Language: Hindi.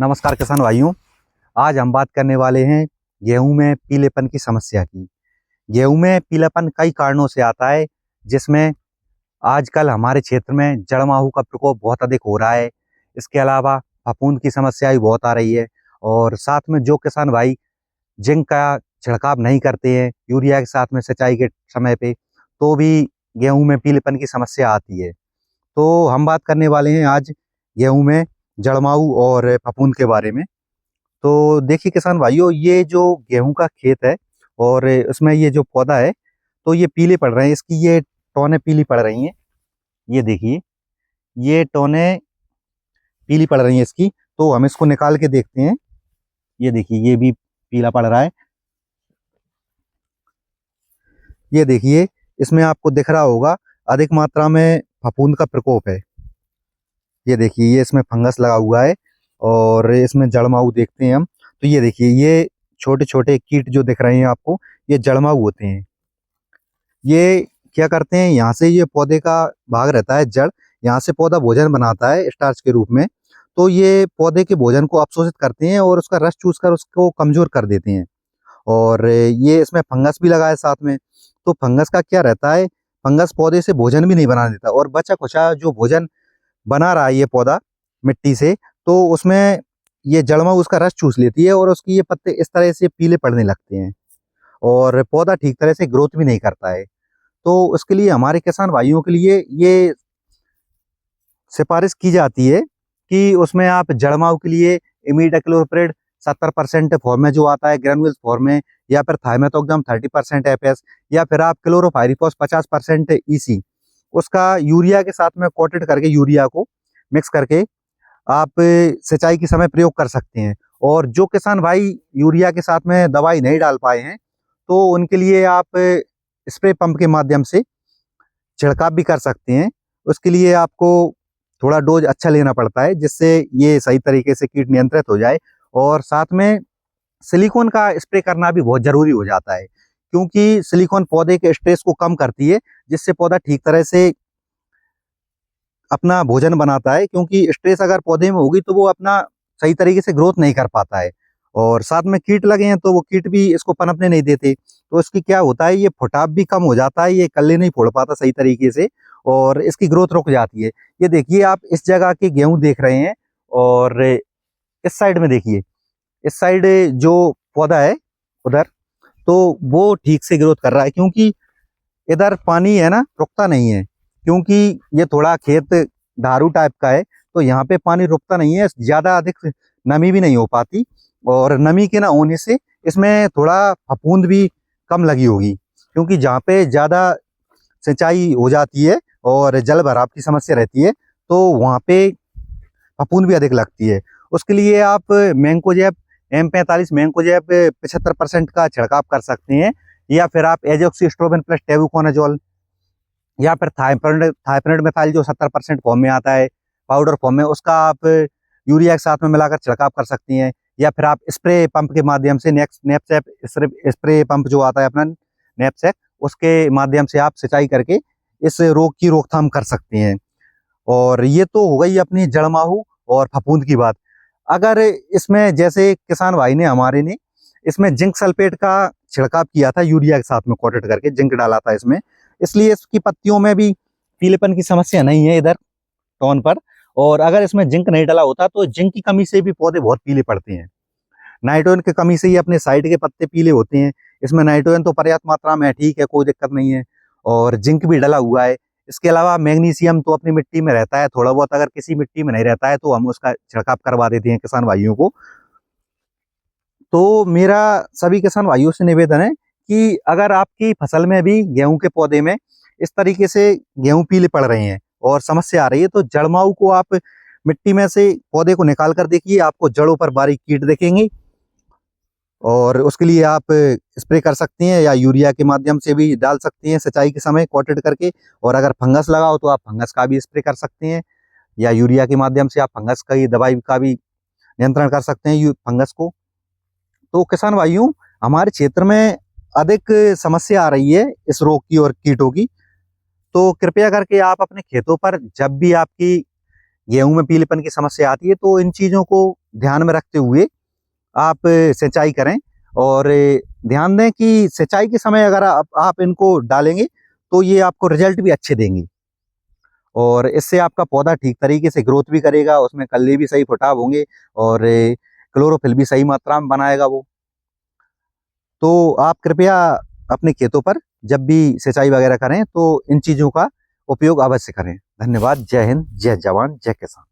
नमस्कार किसान भाइयों। आज हम बात करने वाले हैं गेहूं में पीलेपन की समस्या की। गेहूं में पीलापन कई कारणों से आता है, जिसमें आजकल हमारे क्षेत्र में जड़ माहू का प्रकोप बहुत अधिक हो रहा है। इसके अलावा फफूंद की समस्या भी बहुत आ रही है। और साथ में जो किसान भाई जिंक का छिड़काव नहीं करते हैं यूरिया के साथ में सिंचाई के समय पे, तो भी गेहूं में पीलेपन की समस्या आती है। तो हम बात करने वाले हैं आज गेहूं में जड़माऊ और फफूंद के बारे में। तो देखिए किसान भाइयों, ये जो गेहूं का खेत है और उसमें ये जो पौधा है, तो ये पीले पड़ रहे हैं, इसकी ये टौने पीली पड़ रही हैं। ये देखिए, ये टौने पीली पड़ रही हैं इसकी। तो हम इसको निकाल के देखते हैं। ये देखिए, ये भी पीला पड़ रहा है। ये देखिए, इसमें आपको दिख रहा होगा अधिक मात्रा में फफूंद का प्रकोप है। ये देखिए, ये इसमें फंगस लगा हुआ है और इसमें जड़माऊ देखते हैं हम। तो ये देखिए, ये छोटे छोटे कीट जो दिख रहे हैं आपको, ये जड़माऊ होते हैं। ये क्या करते हैं, यहाँ से ये पौधे का भाग रहता है जड़, यहाँ से पौधा भोजन बनाता है स्टार्च के रूप में। तो ये पौधे के भोजन को अवशोषित करते हैं और उसका रस चूसकर उसको कमजोर कर देते हैं। और ये इसमें फंगस भी लगा है साथ में। तो फंगस का क्या रहता है, फंगस पौधे से भोजन भी नहीं बना देता और बचा खुचा जो भोजन बना रहा है ये पौधा मिट्टी से, तो उसमें ये जड़माऊ उसका रस चूस लेती है और उसकी ये पत्ते इस तरह से पीले पड़ने लगते हैं और पौधा ठीक तरह से ग्रोथ भी नहीं करता है। तो उसके लिए हमारे किसान भाइयों के लिए ये सिफारिश की जाती है कि उसमें आप जड़माऊ के लिए इमिडाक्लोप्रिड 70% फॉर्म में जो आता है ग्रेनुल्स फॉर्म में, या फिर थाइमेथोक्सम 30% एफएस, या फिर आप क्लोरोपाइरिफॉस 50% ईसी, उसका यूरिया के साथ में कोटेड करके यूरिया को मिक्स करके आप सिंचाई के समय प्रयोग कर सकते हैं। और जो किसान भाई यूरिया के साथ में दवाई नहीं डाल पाए हैं, तो उनके लिए आप स्प्रे पंप के माध्यम से छिड़काव भी कर सकते हैं। उसके लिए आपको थोड़ा डोज अच्छा लेना पड़ता है, जिससे ये सही तरीके से कीट नियंत्रित हो जाए। और साथ में सिलिकॉन का स्प्रे करना भी बहुत जरूरी हो जाता है, क्योंकि सिलिकॉन पौधे के स्ट्रेस को कम करती है, जिससे पौधा ठीक तरह से अपना भोजन बनाता है। क्योंकि स्ट्रेस अगर पौधे में होगी तो वो अपना सही तरीके से ग्रोथ नहीं कर पाता है। और साथ में कीट लगे हैं तो वो कीट भी इसको पनपने नहीं देते। तो इसकी क्या होता है, ये फुटाव भी कम हो जाता है, ये कल्ले नहीं फोड़ पाता सही तरीके से और इसकी ग्रोथ रुक जाती है। ये देखिए, आप इस जगह के गेहूं देख रहे हैं और इस साइड में देखिए, इस साइड जो पौधा है उधर, तो वो ठीक से ग्रोथ कर रहा है, क्योंकि इधर पानी है ना, रुकता नहीं है। क्योंकि ये थोड़ा खेत धारू टाइप का है, तो यहाँ पे पानी रुकता नहीं है, ज्यादा अधिक नमी भी नहीं हो पाती। और नमी के ना होने से इसमें थोड़ा फफूंद भी कम लगी होगी, क्योंकि जहाँ पे ज्यादा सिंचाई हो जाती है और जल भराव की समस्या रहती है, तो वहाँ पे फफूंद भी अधिक लगती है। उसके लिए आप मैंकोजेब M45 मैंकोजेब 75% का छिड़काव कर सकते हैं, या फिर आप एजोक्सिस्ट्रोबिन प्लस टेबुकोनाजोल, या फिर थाइपरनेट मिथाइल जो 70% फॉर्म में आता है पाउडर फॉर्म में, उसका आप यूरिया के साथ में मिलाकर छिड़काव कर सकती हैं। या फिर आप स्प्रे पंप के माध्यम से नैपसेक स्प्रे पंप जो आता है अपना नैपसेक, उसके माध्यम से आप सिंचाई करके इस रोग की रोकथाम कर सकते हैं। और ये तो हो गई अपनी जड़माहू और फफूंद की बात। अगर इसमें जैसे किसान भाई ने हमारे ने इसमें जिंक सल्फेट का छिड़काव किया था यूरिया के साथ में कोटेड करके, जिंक डाला था इसमें, इसलिए इसकी पत्तियों में भी पीलेपन की समस्या नहीं है इधर टॉन पर। और अगर इसमें जिंक नहीं डाला होता तो जिंक की कमी से भी पौधे बहुत पीले पड़ते हैं। नाइट्रोजन की कमी से ही अपने साइड के पत्ते पीले होते हैं। इसमें नाइट्रोजन तो पर्याप्त मात्रा में है, ठीक है, कोई दिक्कत नहीं है, और जिंक भी डला हुआ है। इसके अलावा मैग्नीशियम तो अपनी मिट्टी में रहता है थोड़ा बहुत, अगर किसी मिट्टी में नहीं रहता है तो हम उसका छिड़काव करवा देते हैं किसान भाइयों को। तो मेरा सभी किसान भाइयों से निवेदन है कि अगर आपकी फसल में भी गेहूं के पौधे में इस तरीके से गेहूं पीले पड़ रहे हैं और समस्या आ रही है, तो जड़माऊ को आप मिट्टी में से पौधे को निकाल कर देखिए, आपको जड़ों पर बारीक कीट दिखेंगे। और उसके लिए आप स्प्रे कर सकते हैं या यूरिया के माध्यम से भी डाल सकते हैं सिंचाई के समय कोटेड करके। और अगर फंगस लगा हो तो आप फंगस का भी स्प्रे कर सकते हैं, या यूरिया के माध्यम से आप फंगस का दवाई का भी नियंत्रण कर सकते हैं फंगस को। तो किसान भाइयों, हमारे क्षेत्र में अधिक समस्या आ रही है इस रोग की और कीटों की। तो कृपया करके आप अपने खेतों पर जब भी आपकी गेहूं में पीलेपन की समस्या आती है। तो इन चीज़ों को ध्यान में रखते हुए आप सिंचाई करें, और ध्यान दें कि सिंचाई के समय अगर आप इनको डालेंगे तो ये आपको रिजल्ट भी अच्छे देंगे, और इससे आपका पौधा ठीक तरीके से ग्रोथ भी करेगा, उसमें कल्ले भी सही फुटाव होंगे, और क्लोरोफिल भी सही मात्रा में बनाएगा वो। तो आप कृपया अपने खेतों पर जब भी सिंचाई वगैरह करें तो इन चीज़ों का उपयोग अवश्य करें। धन्यवाद। जय हिंद, जय जवान, जय किसान।